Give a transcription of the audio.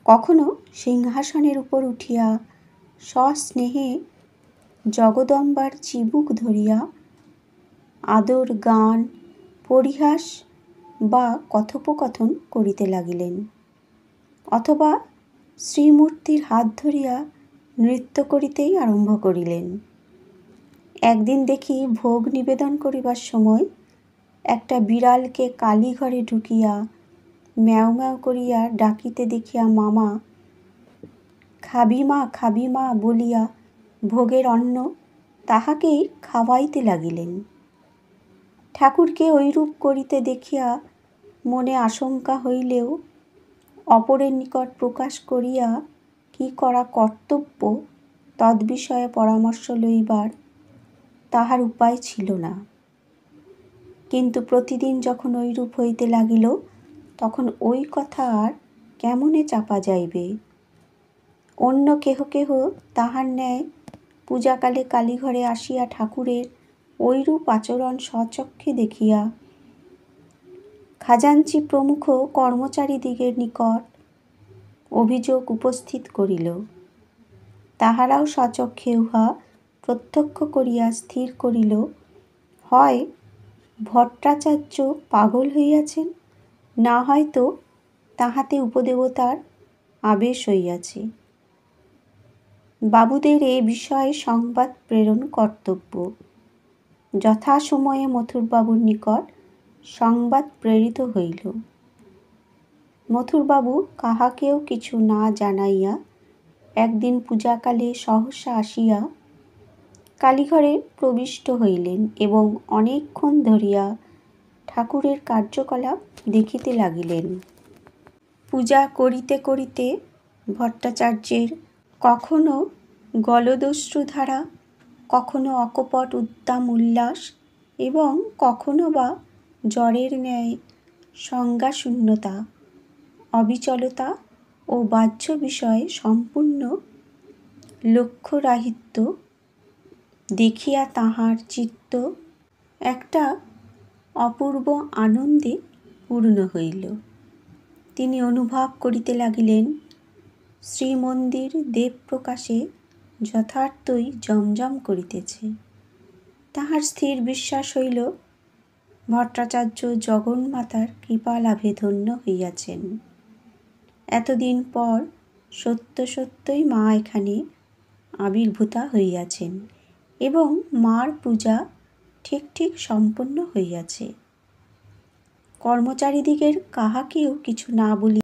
কখনো সিংহাসনের উপর উঠিয়া সস্নেহে জগদম্বার চিবুক ধরিয়া আদর গান পরিহাস বা কথোপকথন করিতে লাগিলেন, অথবা শ্রীমূর্তির হাত ধরিয়া নৃত্য করিতেই আরম্ভ করিলেন। একদিন দেখি ভোগ নিবেদন করিবার সময় একটা বিড়ালকে কালীঘরে ঢুকিয়া ম্যাও ম্যাও করিয়া ডাকিতে দেখিয়া মামা খাবি মা বলিয়া ভোগের অন্ন তাহাকেই খাওয়াইতে লাগিলেন। ঠাকুরকে ঐরূপ করিতে দেখিয়া মনে আশঙ্কা হইলেও অপরের নিকট প্রকাশ করিয়া কি করা কর্তব্য তদ্বিষয়ে পরামর্শ লইবার তাহার উপায় ছিল না। কিন্তু প্রতিদিন যখন ঐরূপ হইতে লাগিল, তখন ওই কথা আর কেমনে চাপা যাইবে? অন্য কেহ কেহ তাহার ন্যায় পূজাকালে কালীঘরে আসিয়া ঠাকুরের ঐরূপ আচরণ স্বচক্ষে দেখিয়া খাজাঞ্চি প্রমুখ কর্মচারীদিগের নিকট অভিযোগ উপস্থিত করিল। তাহারাও স্বচক্ষে উহা প্রত্যক্ষ করিয়া স্থির করিল, হয় ভট্টাচার্য পাগল হইয়াছেন, না হয়তো তাহাতে উপদেবতার আবেশ হইয়াছে। বাবুদের এ বিষয়ে সংবাদ প্রেরণ কর্তব্য। যথাসময়ে মথুরবাবুর নিকট সংবাদ প্রেরিত হইল। মথুরবাবু কাহাকেও কিছু না জানাইয়া একদিন পূজাকালে সহসা আসিয়া কালীঘরে প্রবিষ্ট হইলেন এবং অনেকক্ষণ ধরিয়া ঠাকুরের কার্যকলাপ দেখিতে লাগিলেন। পূজা করিতে করিতে ভট্টাচার্যের কখনো গলদশ্রুধারা, কখনো অকপট উদ্দাম উল্লাস এবং কখনো বা জ্বরের ন্যায় সংজ্ঞাশূন্যতা, অবিচলতা ও বাহ্য বিষয়ে সম্পূর্ণ লক্ষ্যরাহিত্য দেখিয়া তাঁহার চিত্ত একটা অপূর্ব আনন্দে পূর্ণ হইল। তিনি অনুভব করিতে লাগিলেন, শ্রীমন্দির দেবপ্রকাশে যথার্থই জমজম করিতেছে। তাহার স্থির বিশ্বাস হইল, ভট্টাচার্য জগন্মাতার কৃপালাভে ধন্য হইয়াছেন। এতদিন পর সত্য সত্যই মা এখানে আবির্ভূতা হইয়াছেন এবং মার পূজা ঠিক ঠিক সম্পন্ন হইয়াছে। কর্মচারীদিগের কাহাকেও কিছু না বলিয়া